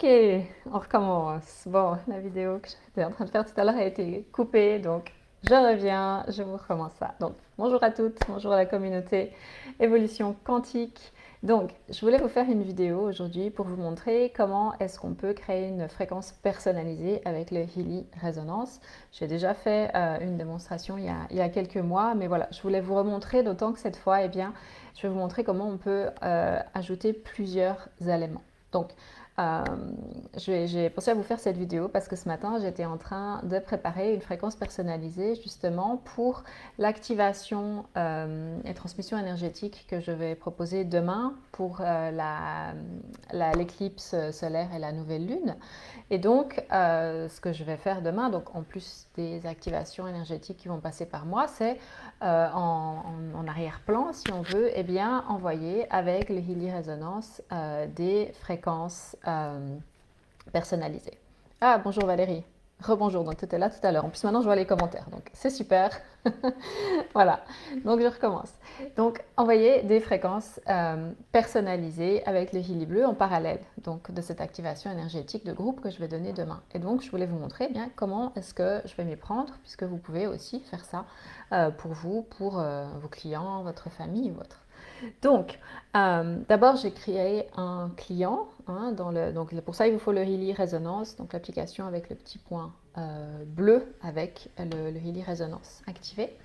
Ok, on recommence. Bon, la vidéo que j'étais en train de faire tout à l'heure a été coupée, donc je reviens, je vous recommence ça. Donc, bonjour à toutes, bonjour à la communauté évolution quantique. Donc, je voulais vous faire une vidéo aujourd'hui pour vous montrer comment est-ce qu'on peut créer une fréquence personnalisée avec le Healy Résonance. J'ai déjà fait une démonstration il y a quelques mois, mais voilà, je voulais vous remontrer, d'autant que cette fois, eh bien, je vais vous montrer comment on peut ajouter plusieurs éléments. Donc, euh, j'ai pensé à vous faire cette vidéo parce que ce matin, j'étais en train de préparer une fréquence personnalisée justement pour l'activation et transmission énergétique que je vais proposer demain pour l'éclipse solaire et la nouvelle lune. Et donc, ce que je vais faire demain, donc en plus des activations énergétiques qui vont passer par moi, c'est en arrière-plan, si on veut, eh bien, envoyer avec le Healy Résonance des fréquences personnalisées. Ah, bonjour Valérie. Rebonjour, donc tu étais là tout à l'heure. En plus, maintenant, je vois les commentaires, donc c'est super. Voilà, donc je recommence. Donc, envoyer des fréquences personnalisées avec le Healy Bleu en parallèle, donc de cette activation énergétique de groupe que je vais donner demain. Et donc, je voulais vous montrer bien comment est-ce que je vais m'y prendre, puisque vous pouvez aussi faire ça pour vous, pour vos clients, votre famille ou votre. Donc, d'abord, j'ai créé un client. Hein, donc, pour ça, il vous faut le Healy Résonance, donc l'application avec le petit point bleu avec le Healy Résonance activé.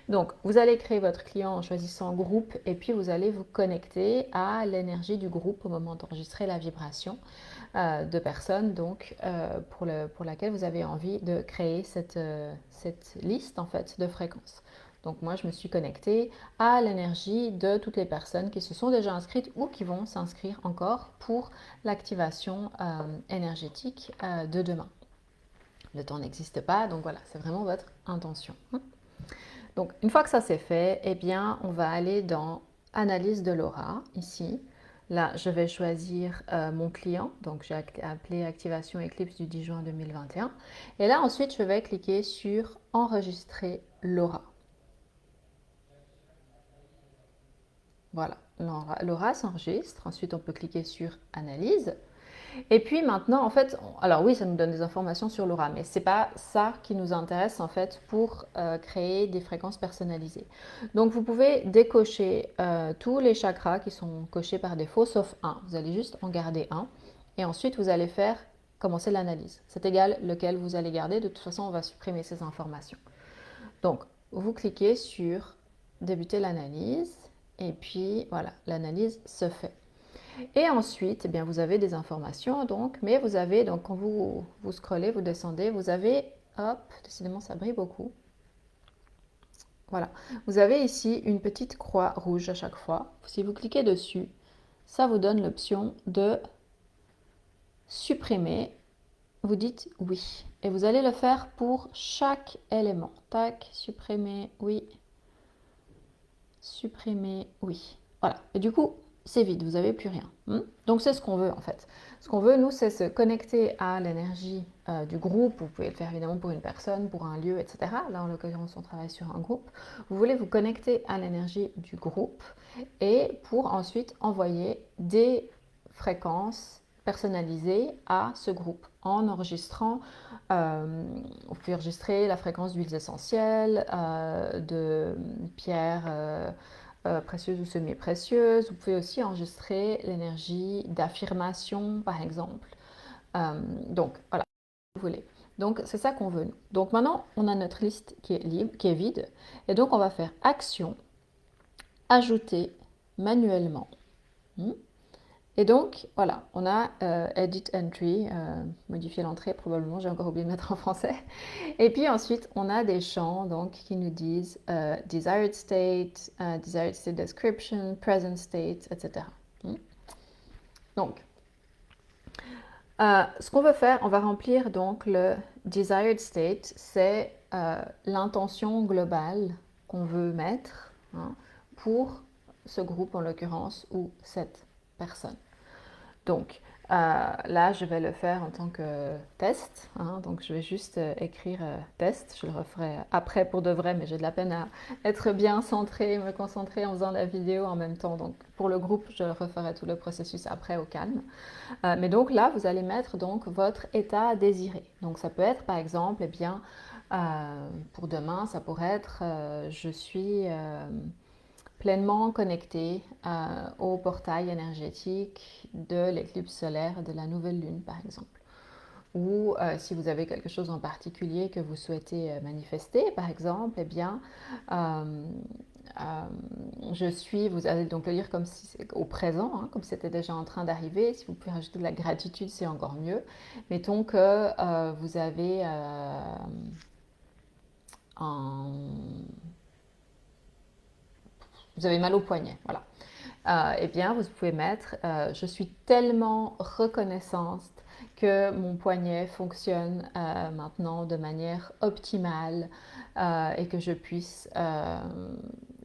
Donc, vous allez créer votre client en choisissant groupe et puis vous allez vous connecter à l'énergie du groupe au moment d'enregistrer la vibration de personnes donc, pour laquelle vous avez envie de créer cette liste en fait de fréquences. Donc moi, je me suis connectée à l'énergie de toutes les personnes qui se sont déjà inscrites ou qui vont s'inscrire encore pour l'activation énergétique de demain. Le temps n'existe pas, donc voilà, c'est vraiment votre intention. Donc, une fois que ça c'est fait, eh bien, on va aller dans Analyse de l'aura, ici. Là, je vais choisir mon client. Donc, j'ai appelé Activation Eclipse du 10 juin 2021. Et là, ensuite, je vais cliquer sur Enregistrer l'aura. Voilà, l'aura s'enregistre. Ensuite, on peut cliquer sur Analyse. Et puis maintenant, en fait, alors oui, ça nous donne des informations sur l'aura, mais c'est pas ça qui nous intéresse en fait pour créer des fréquences personnalisées. Donc vous pouvez décocher tous les chakras qui sont cochés par défaut, sauf un. Vous allez juste en garder un, et ensuite vous allez commencer l'analyse. C'est égal lequel vous allez garder. De toute façon, on va supprimer ces informations. Donc vous cliquez sur débuter l'analyse, et puis voilà, l'analyse se fait. Et ensuite, eh bien, vous avez des informations, donc, mais vous avez, donc, quand vous scrollez, vous descendez, vous avez, hop, décidément, ça brille beaucoup. Voilà, vous avez ici une petite croix rouge à chaque fois. Si vous cliquez dessus, ça vous donne l'option de supprimer. Vous dites oui. Et vous allez le faire pour chaque élément. Tac, supprimer, oui. Supprimer, oui. Voilà. Et du coup, c'est vide, vous n'avez plus rien. Donc c'est ce qu'on veut en fait. Ce qu'on veut, nous, c'est se connecter à l'énergie du groupe. Vous pouvez le faire évidemment pour une personne, pour un lieu, etc. Là, en l'occurrence, on travaille sur un groupe. Vous voulez vous connecter à l'énergie du groupe et pour ensuite envoyer des fréquences personnalisées à ce groupe en enregistrant. Vous pouvez enregistrer la fréquence d'huiles essentielles, de pierres précieuses ou semi-précieuses. Vous pouvez aussi enregistrer l'énergie d'affirmation, par exemple. Donc, voilà, vous voulez. Donc, c'est ça qu'on veut, nous. Donc, maintenant, on a notre liste qui est libre, qui est vide. Et donc, on va faire Action, Ajouter manuellement. Et donc, voilà, on a Edit Entry, modifier l'entrée, probablement, j'ai encore oublié de mettre en français. Et puis ensuite, on a des champs donc, qui nous disent Desired State Description, Present State, etc. Donc, ce qu'on veut faire, on va remplir donc le Desired State, c'est l'intention globale qu'on veut mettre pour ce groupe en l'occurrence ou cette personne. Donc, là, je vais le faire en tant que test, hein, donc je vais juste écrire test. Je le referai après pour de vrai, mais j'ai de la peine à être bien centrée, me concentrer en faisant la vidéo en même temps. Donc pour le groupe, je referai tout le processus après au calme. Mais donc là, vous allez mettre donc votre état désiré. Donc ça peut être par exemple, eh bien, pour demain, ça pourrait être je suis pleinement connecté au portail énergétique de l'éclipse solaire de la nouvelle lune, par exemple. Ou si vous avez quelque chose en particulier que vous souhaitez manifester, par exemple, eh bien, euh, je suis, vous allez donc le lire comme si c'est au présent, hein, comme si c'était déjà en train d'arriver. Si vous pouvez rajouter de la gratitude, c'est encore mieux. Mettons que vous avez un vous avez mal au poignet, voilà. Eh bien, vous pouvez mettre je suis tellement reconnaissante que mon poignet fonctionne maintenant de manière optimale et que je puisse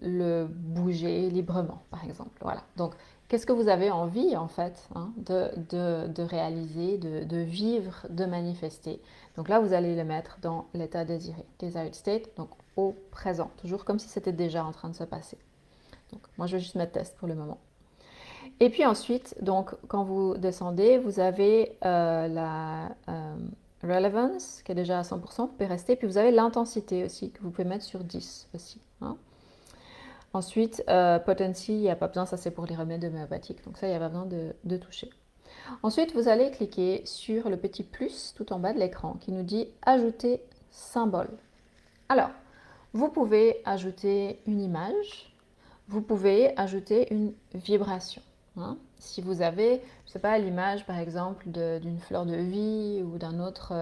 le bouger librement, par exemple. Voilà. Donc, qu'est-ce que vous avez envie, en fait, hein, de réaliser, de vivre, de manifester? Donc là, vous allez le mettre dans l'état désiré, desired state, donc au présent, toujours comme si c'était déjà en train de se passer. Donc, moi, je vais juste mettre test pour le moment. Et puis ensuite, donc, quand vous descendez, vous avez la relevance qui est déjà à 100%, vous pouvez rester. Puis vous avez l'intensité aussi, que vous pouvez mettre sur 10 aussi. Hein. Ensuite, potency, il n'y a pas besoin, ça c'est pour les remèdes homéopathiques. Donc ça, il n'y a pas besoin de toucher. Ensuite, vous allez cliquer sur le petit plus tout en bas de l'écran qui nous dit ajouter symbole. Alors, vous pouvez ajouter une image, vous pouvez ajouter une vibration. Hein. Si vous avez, je ne sais pas, l'image par exemple d'une fleur de vie ou d'un autre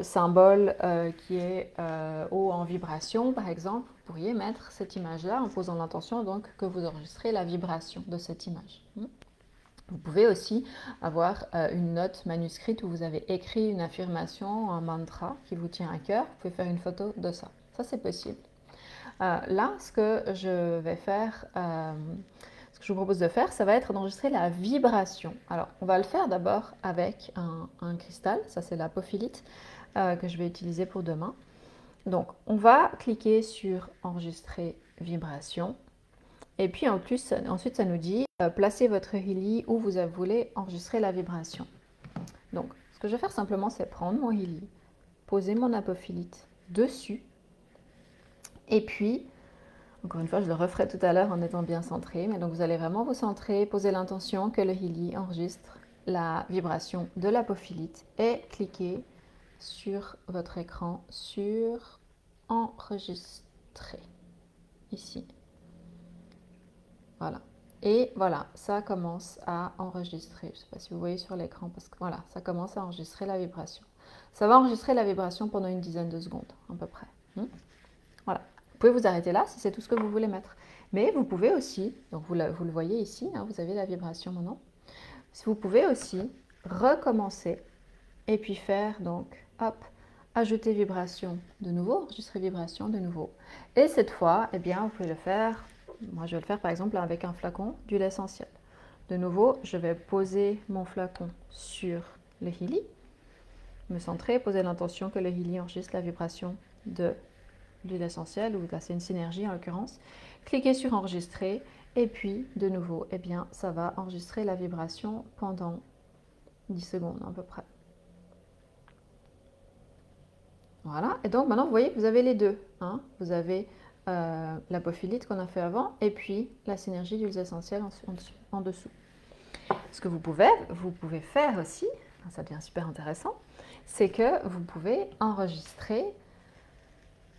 symbole qui est haut en vibration, par exemple, vous pourriez mettre cette image-là en posant l'intention donc que vous enregistrez la vibration de cette image. Vous pouvez aussi avoir une note manuscrite où vous avez écrit une affirmation, un mantra qui vous tient à cœur. Vous pouvez faire une photo de ça. Ça, c'est possible. Là, ce que je vais faire, ce que je vous propose de faire, ça va être d'enregistrer la vibration. Alors, on va le faire d'abord avec un cristal, ça c'est l'apophilite que je vais utiliser pour demain. Donc, on va cliquer sur enregistrer vibration. Et puis ensuite, ça nous dit placez votre Healy où vous voulez enregistrer la vibration. Donc, ce que je vais faire simplement, c'est prendre mon Healy, poser mon apophilite dessus. Et puis, encore une fois, je le referai tout à l'heure en étant bien centré. Mais donc, vous allez vraiment vous centrer, poser l'intention que le Healy enregistre la vibration de l'apophilite et cliquer sur votre écran sur enregistrer. Ici. Voilà. Et voilà, ça commence à enregistrer. Je ne sais pas si vous voyez sur l'écran, parce que voilà, ça commence à enregistrer la vibration. Ça va enregistrer la vibration pendant une dizaine de secondes, à peu près. Voilà. Vous pouvez vous arrêter là si c'est tout ce que vous voulez mettre. Mais vous pouvez aussi, donc vous le voyez ici, hein, vous avez la vibration maintenant. Vous pouvez aussi recommencer et puis faire donc, hop, ajouter vibration de nouveau, enregistrer vibration de nouveau. Et cette fois, eh bien, vous pouvez le faire. Moi, je vais le faire par exemple avec un flacon d'huile essentielle. De nouveau, je vais poser mon flacon sur le Healy, me centrer, poser l'intention que le Healy enregistre la vibration de l'huile essentielle, ou là c'est une synergie en l'occurrence. Cliquez sur enregistrer et puis de nouveau, eh bien, ça va enregistrer la vibration pendant 10 secondes à peu près. Voilà, et donc maintenant vous voyez que vous avez les deux. Hein. Vous avez l'apophilite qu'on a fait avant et puis la synergie d'huiles essentielles en dessous. Ce que vous pouvez faire aussi, ça devient super intéressant, c'est que vous pouvez enregistrer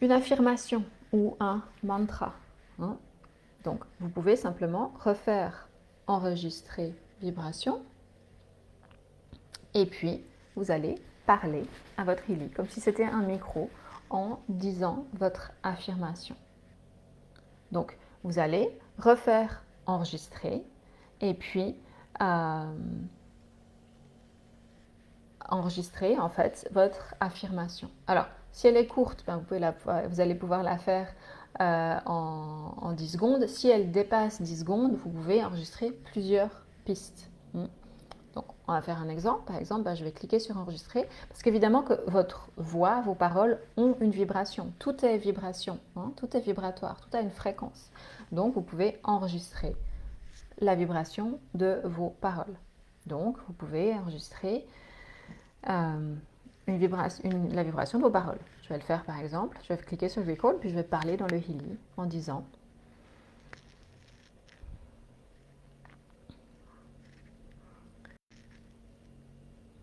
une affirmation ou un mantra. Hein. Donc vous pouvez simplement refaire enregistrer vibration et puis vous allez parler à votre Healy comme si c'était un micro en disant votre affirmation. Donc, vous allez refaire enregistrer et puis enregistrer en fait votre affirmation. Alors, si elle est courte, ben, vous allez pouvoir la faire en 10 secondes. Si elle dépasse 10 secondes, vous pouvez enregistrer plusieurs pistes. Donc, on va faire un exemple. Par exemple, je vais cliquer sur enregistrer parce qu'évidemment que votre voix, vos paroles ont une vibration. Tout est vibration, hein, tout est vibratoire, tout a une fréquence. Donc, vous pouvez enregistrer la vibration de vos paroles. Donc, vous pouvez enregistrer la vibration de vos paroles. Je vais le faire par exemple. Je vais cliquer sur Record, puis je vais parler dans le Healy en disant: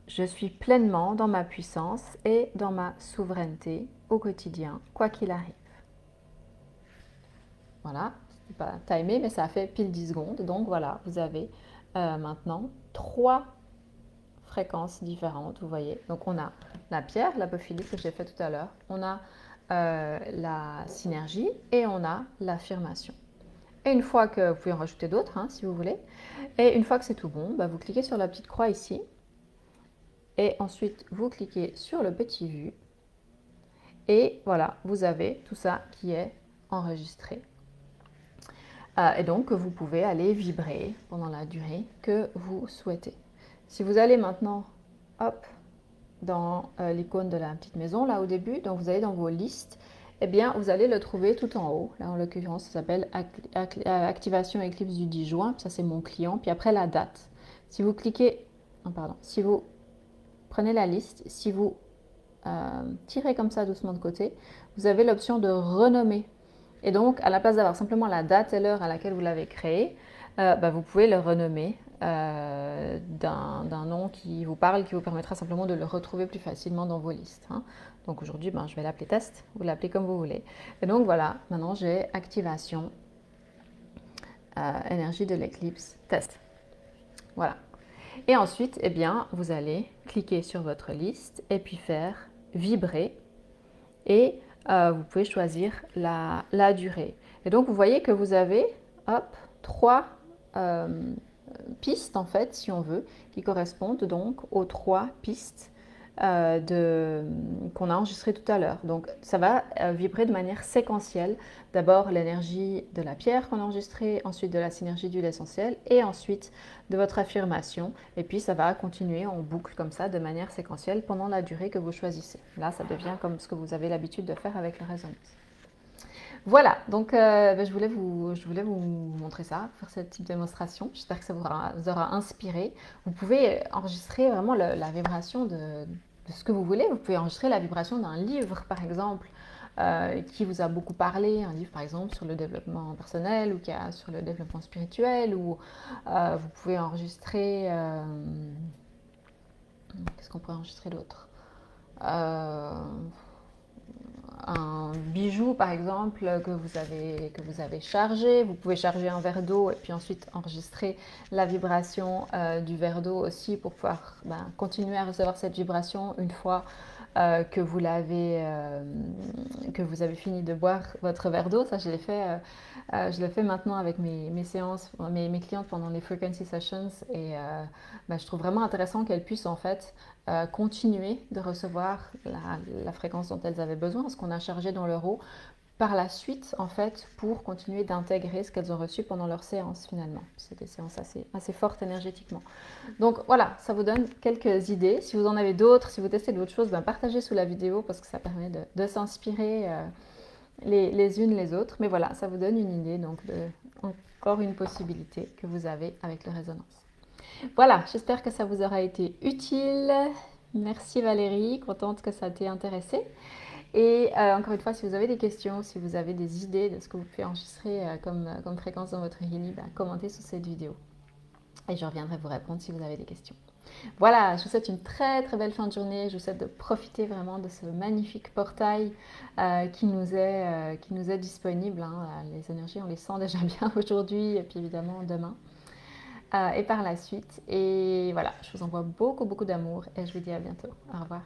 je suis pleinement dans ma puissance et dans ma souveraineté au quotidien, quoi qu'il arrive. Voilà, c'est pas timé, mais ça a fait pile 10 secondes. Donc voilà, vous avez maintenant 3 fréquences différentes, vous voyez. Donc on a la pierre, l'apophylie que j'ai fait tout à l'heure, on a la synergie et on a l'affirmation. Et une fois que vous pouvez en rajouter d'autres, hein, si vous voulez, et une fois que c'est tout bon, vous cliquez sur la petite croix ici, et ensuite vous cliquez sur le petit vu, et voilà, vous avez tout ça qui est enregistré. Et donc vous pouvez aller vibrer pendant la durée que vous souhaitez. Si vous allez maintenant, hop, dans l'icône de la petite maison, là au début, donc vous allez dans vos listes, eh bien vous allez le trouver tout en haut. Là en l'occurrence, ça s'appelle Activation Éclipse du 10 juin, ça c'est mon client. Puis après la date. Si vous cliquez, si vous prenez la liste, si vous tirez comme ça doucement de côté, vous avez l'option de renommer. Et donc, à la place d'avoir simplement la date et l'heure à laquelle vous l'avez créé, vous pouvez le renommer d'un nom qui vous parle, qui vous permettra simplement de le retrouver plus facilement dans vos listes. Hein. Donc aujourd'hui, je vais l'appeler test, vous l'appelez comme vous voulez. Et donc voilà, maintenant j'ai activation, énergie de l'éclipse, test. Voilà. Et ensuite, eh bien, vous allez cliquer sur votre liste et puis faire vibrer. Et vous pouvez choisir la durée. Et donc, vous voyez que vous avez, hop, 3 pistes, en fait, si on veut, qui correspondent donc aux 3 pistes qu'on a enregistrées tout à l'heure. Donc, ça va vibrer de manière séquentielle. D'abord, l'énergie de la pierre qu'on a enregistrée, ensuite de la synergie d'huile essentielle, et ensuite de votre affirmation. Et puis, ça va continuer en boucle comme ça, de manière séquentielle, pendant la durée que vous choisissez. Là, ça devient comme ce que vous avez l'habitude de faire avec la résonance. Voilà, donc je voulais vous montrer ça, faire cette petite démonstration. J'espère que ça vous aura inspiré. Vous pouvez enregistrer vraiment la vibration de ce que vous voulez. Vous pouvez enregistrer la vibration d'un livre, par exemple, qui vous a beaucoup parlé. Un livre, par exemple, sur le développement personnel ou sur le développement spirituel. Ou vous pouvez enregistrer... qu'est-ce qu'on pourrait enregistrer d'autre un bijou par exemple que vous avez chargé. Vous pouvez charger un verre d'eau et puis ensuite enregistrer la vibration du verre d'eau aussi pour pouvoir continuer à recevoir cette vibration une fois que vous avez fini de boire votre verre d'eau. Ça, je l'ai fait maintenant avec mes séances, mes clientes pendant les frequency sessions et je trouve vraiment intéressant qu'elles puissent en fait continuer de recevoir la fréquence dont elles avaient besoin, ce qu'on a chargé dans leur eau, par la suite, en fait, pour continuer d'intégrer ce qu'elles ont reçu pendant leur séance, finalement. C'est des séances assez fortes énergétiquement. Donc voilà, ça vous donne quelques idées. Si vous en avez d'autres, si vous testez d'autres choses, partagez sous la vidéo parce que ça permet de s'inspirer les unes les autres. Mais voilà, ça vous donne une idée, donc encore une possibilité que vous avez avec le résonance. Voilà, j'espère que ça vous aura été utile. Merci Valérie, contente que ça t'ait intéressé. Et encore une fois, si vous avez des questions, si vous avez des idées de ce que vous pouvez enregistrer comme fréquence dans votre Healy, commentez sous cette vidéo. Et je reviendrai vous répondre si vous avez des questions. Voilà, je vous souhaite une très très belle fin de journée. Je vous souhaite de profiter vraiment de ce magnifique portail qui nous est disponible. Hein. Les énergies, on les sent déjà bien aujourd'hui et puis évidemment demain. Et par la suite. Et voilà, je vous envoie beaucoup d'amour et je vous dis à bientôt. Au revoir.